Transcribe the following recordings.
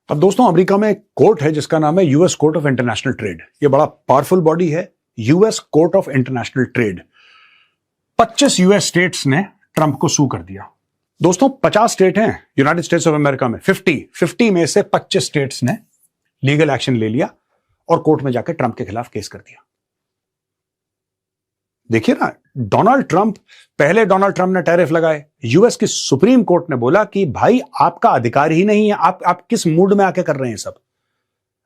अब दोस्तों अमेरिका में एक कोर्ट है जिसका नाम है US court of international trade. ये बड़ा पावरफुल बॉडी है, US court of international trade. 25 US states ने ट्रंप को सू कर दिया। दोस्तों 50 स्टेट हैं यूनाइटेड स्टेट्स ऑफ अमेरिका में, 50 में से 25 स्टेट्स ने लीगल एक्शन ले लिया और कोर्ट में जाकर ट्रंप के खिलाफ केस कर दिया। देखिए ना, डोनाल्ड ट्रंप ने टैरिफ लगाए। यूएस की सुप्रीम कोर्ट ने बोला कि भाई आपका अधिकार ही नहीं है, आप किस मूड में आके कर रहे हैं सब,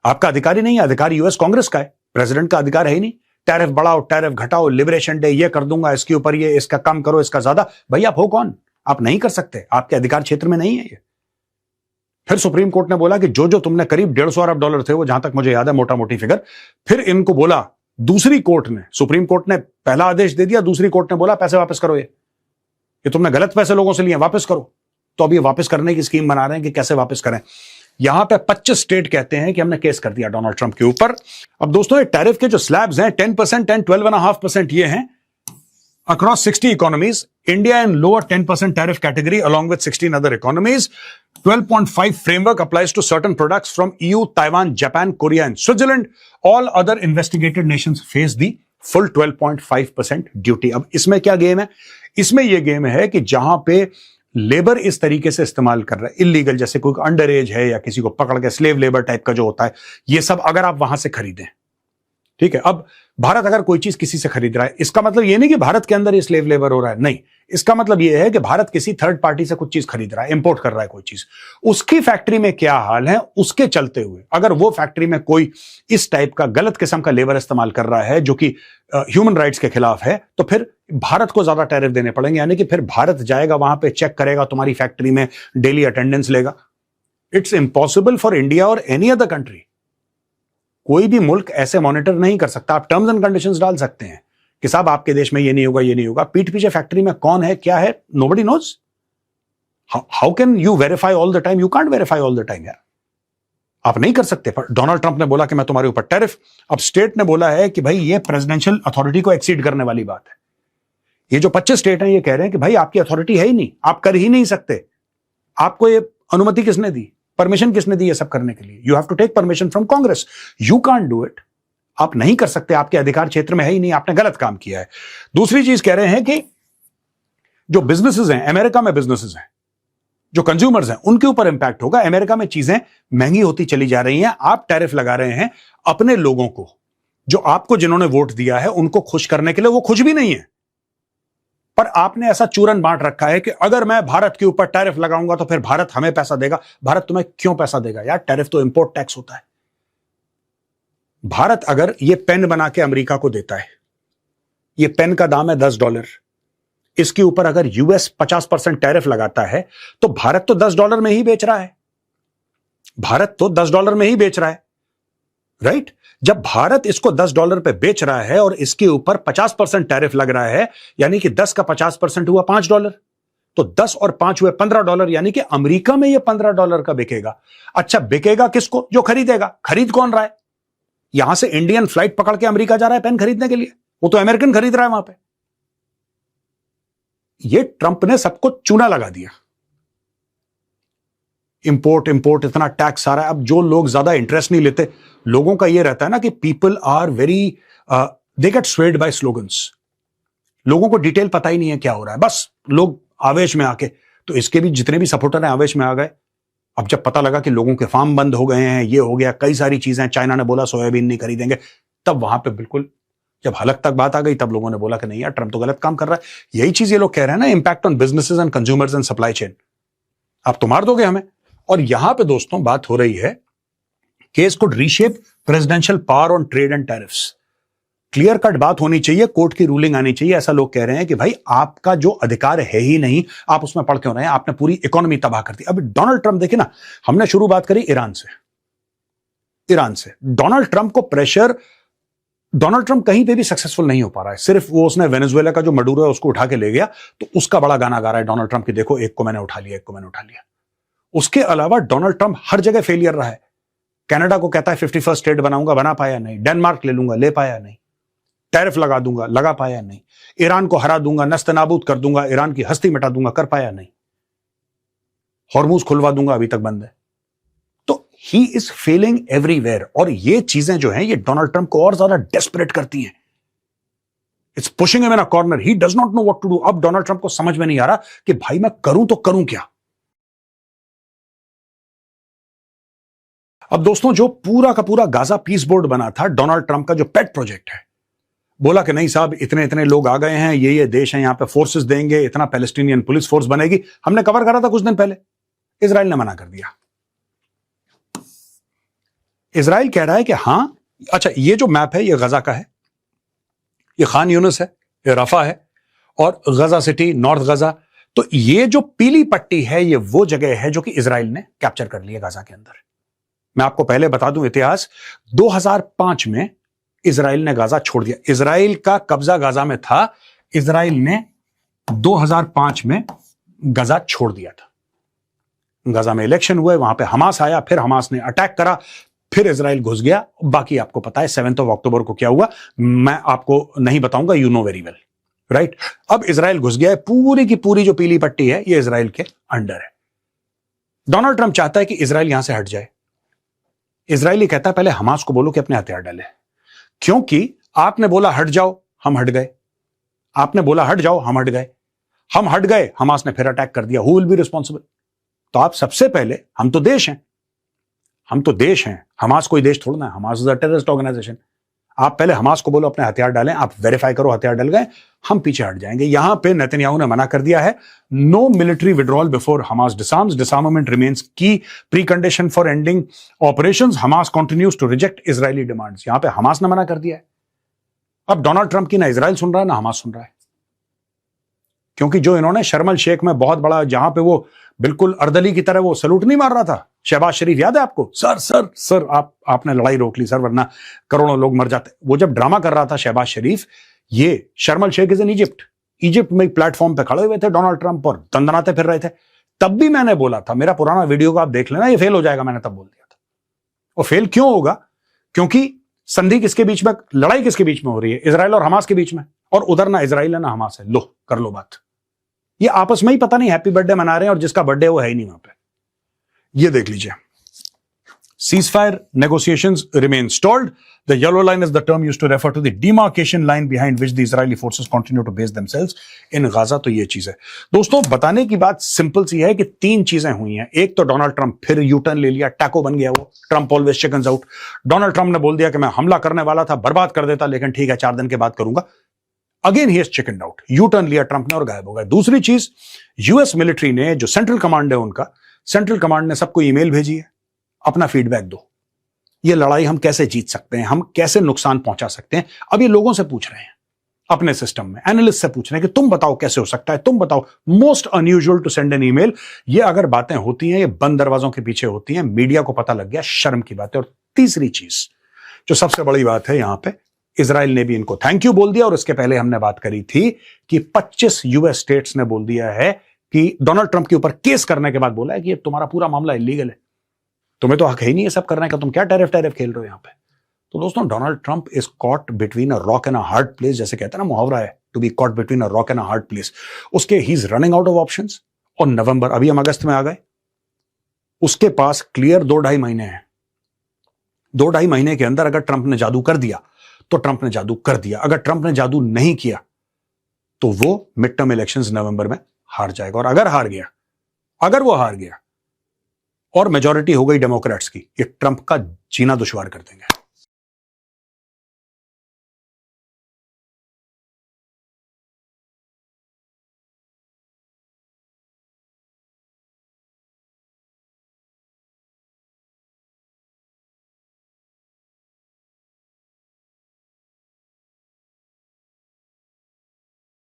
आपका अधिकार ही नहीं है, अधिकार यूएस कांग्रेस का है, प्रेसिडेंट का अधिकार है ही नहीं। टैरिफ बढ़ाओ, टैरिफ घटाओ, लिबरेशन डे ये कर दूंगा, इसके ऊपर ये, इसका कम करो, इसका ज्यादा। भाई आप हो कौन? आप नहीं कर सकते, आपके अधिकार क्षेत्र में नहीं है ये। फिर सुप्रीम कोर्ट ने बोला कि जो तुमने करीब $150 अरब थे, वो जहां तक मुझे याद है मोटा मोटी फिगर, फिर इनको बोला दूसरी कोर्ट ने, सुप्रीम कोर्ट ने पहला आदेश दे दिया, दूसरी कोर्ट ने बोला पैसे वापस करो, ये तुमने गलत पैसे लोगों से लिए, वापस करो। तो अब ये वापस करने की स्कीम बना रहे हैं कि कैसे वापस करें। यहां पे 25 स्टेट कहते हैं कि हमने केस कर दिया डोनाल्ड ट्रंप के ऊपर। अब दोस्तों ये टैरिफ के जो स्लैब्स हैं 10% एंड 12.5% ये हैं across 60 economies. India in lower 10% tariff category along with 16 other economies. 12.5 framework applies to certain products from EU, Taiwan, Japan, Korea and Switzerland. All other investigated nations face the full 12.5% duty. अब इसमें क्या game है? इसमें यह game है कि जहां पे लेबर इस तरीके से इस्तेमाल कर रहा है इलीगल, जैसे कोई अंडर एज है या किसी को पकड़ के स्लेव लेबर टाइप का जो होता है, ये सब अगर आप वहां से खरीदें, ठीक है। अब भारत अगर कोई चीज किसी से खरीद रहा है, इसका मतलब ये नहीं कि भारत के अंदर ये स्लेव लेबर हो रहा है, नहीं। इसका मतलब ये है कि भारत किसी थर्ड पार्टी से कुछ चीज खरीद रहा है, इंपोर्ट कर रहा है कोई चीज, उसकी फैक्ट्री में क्या हाल है, उसके चलते हुए अगर वो फैक्ट्री में कोई इस टाइप का गलत किस्म का लेबर इस्तेमाल कर रहा है जो कि ह्यूमन राइट्स के खिलाफ है, तो फिर भारत को ज्यादा टैरिफ देने पड़ेंगे। यानी कि फिर भारत जाएगा वहां पे, चेक करेगा तुम्हारी फैक्ट्री में, डेली अटेंडेंस लेगा। इट्स इम्पॉसिबल फॉर इंडिया और एनी अदर कंट्री, कोई भी मुल्क ऐसे मॉनिटर नहीं कर सकता। आप टर्म्स एंड कंडीशंस डाल सकते हैं कि साहब आपके देश में ये नहीं होगा, ये नहीं होगा। पीठ पीछे फैक्ट्री में कौन है, क्या है, nobody knows. How can you verify all the time? You can't verify all the time यार, आप नहीं कर सकते। पर डोनाल्ड ट्रंप ने बोला कि मैं तुम्हारे ऊपर टैरिफ। अब स्टेट ने बोला है कि भाई ये प्रेसिडेंशियल अथॉरिटी को एक्सीड करने वाली बात है। ये जो 25 स्टेट हैं ये कह रहे हैं कि भाई आपकी अथॉरिटी है ही नहीं, आप कर ही नहीं सकते। आपको ये अनुमति किसने दी, परमिशन किसने दी ये सब करने के लिए? You have to take permission from Congress, you can't do it. आप नहीं कर सकते, आपके अधिकार क्षेत्र में है ही नहीं, आपने गलत काम किया है। दूसरी चीज कह रहे हैं कि जो बिजनेसेस हैं अमेरिका में, बिजनेसेस हैं, जो कंज्यूमर्स हैं, उनके ऊपर इंपैक्ट होगा। अमेरिका में चीजें महंगी होती चली जा रही हैं, आप टैरिफ लगा रहे हैं अपने लोगों को, जो आपको जिन्होंने वोट दिया है उनको खुश करने के लिए। वो खुश भी नहीं है, पर आपने ऐसा चूरन बांट रखा है कि अगर मैं भारत के ऊपर टैरिफ लगाऊंगा तो फिर भारत हमें पैसा देगा। भारत तुम्हें क्यों पैसा देगा यार? टैरिफ तो इंपोर्ट टैक्स होता है। भारत अगर ये पेन बना के अमेरिका को देता है, ये पेन का दाम है $10, इसके ऊपर अगर यूएस 50% टैरिफ लगाता है तो भारत तो $10 में ही बेच रहा है, भारत तो $10 में ही बेच रहा है, राइट? जब भारत इसको $10 पे बेच रहा है और इसके ऊपर 50% टैरिफ लग रहा है, यानी कि 10 का 50% हुआ $5, तो 10 और 5 हुए $15, यानी कि अमेरिका में ये $15 का बिकेगा। अच्छा, बिकेगा किसको? जो खरीदेगा। खरीद कौन रहा है? यहां से इंडियन फ्लाइट पकड़ के अमेरिका जा रहा है पेन खरीदने के लिए, वो तो अमेरिकन खरीद रहा है वहां पे। ये ट्रंप ने सबको चूना लगा दिया। इंपोर्ट इतना टैक्स आ रहा है। अब जो लोग ज्यादा इंटरेस्ट नहीं लेते, लोगों का ये रहता है ना कि people are very they get swayed by slogans. लोगों को डिटेल पता ही नहीं है क्या हो रहा है, बस लोग आवेश में आके, तो इसके भी जितने भी सपोर्टर हैं आवेश में आ गए। अब जब पता लगा कि लोगों के फार्म बंद हो गए हैं, ये हो गया, कई सारी चीजें, चाइना ने बोला सोयाबीन नहीं खरीदेंगे, तब वहां पे बिल्कुल जब हलक तक बात आ गई, तब लोगों ने बोला कि नहीं यार ट्रंप तो गलत काम कर रहा है। यही चीज ये लोग कह रहे हैं ना, impact on businesses and consumers and supply chain. आप तो मार दोगे हमें। और यहां पे दोस्तों बात हो रही है, case could reshape presidential power on trade and tariffs. Clear cut बात होनी चाहिए, कोर्ट की रूलिंग आनी चाहिए। ऐसा लोग कह रहे हैं कि भाई आपका जो अधिकार है ही नहीं, आप उसमें पढ़ क्यों रहे हैं? आपने पूरी इकोनॉमी तबाह कर दी। अभी डोनाल्ड ट्रंप देखिए ना, हमने शुरू बात करी ईरान से। डोनाल्ड ट्रंप को प्रेशर, डोनाल्ड ट्रंप कहीं पे भी सक्सेसफुल नहीं हो पा रहा है। सिर्फ वो उसने वेनेजुएला का जो मडूरो है उसको उठा के ले गया, तो उसका बड़ा गाना गा रहा है डोनाल्ड ट्रंप की, देखो एक को मैंने उठा लिया, एक को मैंने उठा लिया। उसके अलावा डोनाल्ड ट्रंप हर जगह फेलियर रहा है। कनाडा को कहता है 51st स्टेट बनाऊंगा, बना पाया नहीं। डेनमार्क ले लूंगा, ले पाया नहीं। टैरिफ लगा दूंगा, लगा पाया नहीं। ईरान को हरा दूंगा, नस्तनाबूद कर दूंगा, ईरान की हस्ती मिटा दूंगा, कर पाया नहीं। हॉर्मूज खुलवा दूंगा, अभी तक बंद है। तो ही इज फेलिंग एवरीवेयर। और ये चीजें जो हैं ये डोनाल्ड ट्रंप को और ज्यादा डेस्परेट करती हैं। It's pushing him in a corner, he does not know what to do. अब डोनाल्ड ट्रंप को समझ में नहीं आ रहा कि भाई मैं करूं तो करूं क्या। अब दोस्तों, जो पूरा का पूरा गाजा पीस बोर्ड बना था, डोनाल्ड ट्रंप का जो पेट प्रोजेक्ट है, बोला कि नहीं साहब इतने इतने लोग आ गए हैं, ये देश हैं, यहां पे फोर्सेस देंगे, इतना पैलेस्टीनियन पुलिस फोर्स बनेगी। हमने कवर करा था कुछ दिन पहले, इजराइल ने मना कर दिया। इजराइल कह रहा है कि हां, अच्छा ये जो मैप है ये गजा का है, ये खान यूनिस है, ये रफा है और गजा सिटी, नॉर्थ गजा। तो ये जो पीली पट्टी है ये वो जगह है जो कि इजराइल ने कैप्चर कर ली है गजा के अंदर। मैं आपको पहले बता दूं इतिहास, 2005 में इजराइल ने गाजा छोड़ दिया। इजराइल का कब्जा गाजा में था, इजराइल ने 2005 में गाजा छोड़ दिया था। गाजा में इलेक्शन हुए, वहां पे हमास आया, फिर हमास ने अटैक करा, फिर इजराइल घुस गया। बाकी आपको पता है 7 अक्टूबर को क्या हुआ, मैं आपको नहीं बताऊंगा, you know very well, right. अब इजराइल घुस गया है, पूरी की पूरी जो पीली पट्टी है ये इजराइल के अंडर है। डोनाल्ड ट्रंप चाहता है कि इजराइल यहां से हट जाए। इजराइली कहता है पहले हमास को बोलो कि अपने हथियार डाले, क्योंकि आपने बोला हट जाओ, हम हट गए। आपने बोला हट जाओ, हम हट गए। हम हट गए, हमास ने फिर अटैक कर दिया। Who will be responsible? तो आप सबसे पहले, हम तो देश हैं, हम तो देश हैं, हमास कोई देश थोड़ा ना है, Hamas is a terrorist organisation. आप पहले हमास को बोलो अपने हथियार डालें, आप वेरीफाई करो हथियार डल गए, हम पीछे हट जाएंगे। यहां पे नेतन्याहू ने मना कर दिया है, no military withdrawal before Hamas disarms, disarmament remains की precondition for ending operations, Hamas continues to reject Israeli demands. यहां पे हमास ने मना कर दिया है। अब डोनाल्ड ट्रंप की ना इजराइल सुन रहा है ना हमास सुन रहा है, क्योंकि जो इन्होंने शर्म अल शेख में बहुत बड़ा, जहां पे वो बिल्कुल अर्दली की तरह वो सलूट नहीं मार रहा था शहबाज शरीफ, याद है आपको? सर सर सर आपने लड़ाई रोक ली सर, वरना करोड़ों लोग मर जाते। वो जब ड्रामा कर रहा था शहबाज शरीफ, ये शर्म अल शेख इज इन इजिप्ट में प्लेटफॉर्म पे खड़े हुए थे डोनाल्ड ट्रंप और दंदनाते फिर रहे थे। तब भी मैंने बोला था, मेरा पुराना वीडियो को आप देख लेना, ये फेल हो जाएगा, मैंने तब बोल दिया था। और फेल क्यों होगा? क्योंकि संधि किसके बीच में, लड़ाई किसके बीच में हो रही है? इजराइल और हमास के बीच में, और उधर ना इजराइल है ना हमास है। लो कर लो बात। ये आपस में ही पता नहीं हैप्पी बर्थडे मना रहे हैं, और जिसका बर्थडे वो है ही नहीं वहां पे। ये देख लीजिए, ceasefire negotiations remain stalled. The yellow line is the term used to refer to the demarcation line behind which the Israeli forces continue to base themselves in Gaza. तो ये चीज है दोस्तों। बताने की बात सिंपल सी है कि 3 चीजें हुई हैं। एक तो डोनाल्ड ट्रंप फिर यूटर्न ले लिया, टैको बन गया वो। Trump always chickens out. Donald Trump ने बोल दिया कि मैं हमला करने वाला था, बर्बाद कर देता, लेकिन ठीक है 4 दिन के बाद करूंगा। Again he is chicken out, U turn लिया ट्रंप ने और गायब हो गया। दूसरी चीज, यूएस मिलिट्री ने, जो सेंट्रल कमांड है उनका, सेंट्रल कमांड ने सबको ईमेल भेजी है, अपना फीडबैक दो, ये लड़ाई हम कैसे जीत सकते हैं, हम कैसे नुकसान पहुंचा सकते हैं। अब ये लोगों से पूछ रहे हैं, अपने सिस्टम में एनालिस्ट से पूछ रहे हैं कि तुम बताओ कैसे हो सकता है, तुम बताओ। Most unusual to send an email. ये अगर बातें होती हैं, ये बंद दरवाजों के पीछे होती हैं, मीडिया को पता लग गया, शर्म की बात है। और तीसरी चीज जो सबसे बड़ी बात है यहां पे, इजराइल ने भी इनको थैंक यू बोल दिया। और इसके पहले हमने बात करी थी कि 25 यूएस स्टेट्स ने बोल दिया है कि डोनाल्ड ट्रंप के ऊपर केस करने के बाद बोला है कि ये तुम्हारा पूरा मामला इलीगल है, तुम्हें तो हक है ही नहीं ये सब करने का, तुम क्या टैरिफ खेल रहे हो यहां पे। तो दोस्तों, Donald Trump is caught between a rock and a hard place, जैसे कहते हैं ना, मुहावरा है, to be caught between a rock and a hard place. उसके ही is running out of options. और नवंबर, अभी हम अगस्त में आ गए, उसके पास क्लियर 2-2.5 महीने हैं। 2-2.5 महीने के अंदर अगर ट्रंप ने जादू कर दिया तो ट्रंप ने जादू कर दिया। अगर ट्रंप ने जादू नहीं किया तो वो मिड टर्म इलेक्शंस नवंबर में हार जाएगा। और अगर हार गया, अगर वो हार गया और मेजॉरिटी हो गई डेमोक्रेट्स की, ये ट्रंप का जीना दुश्वार कर देंगे।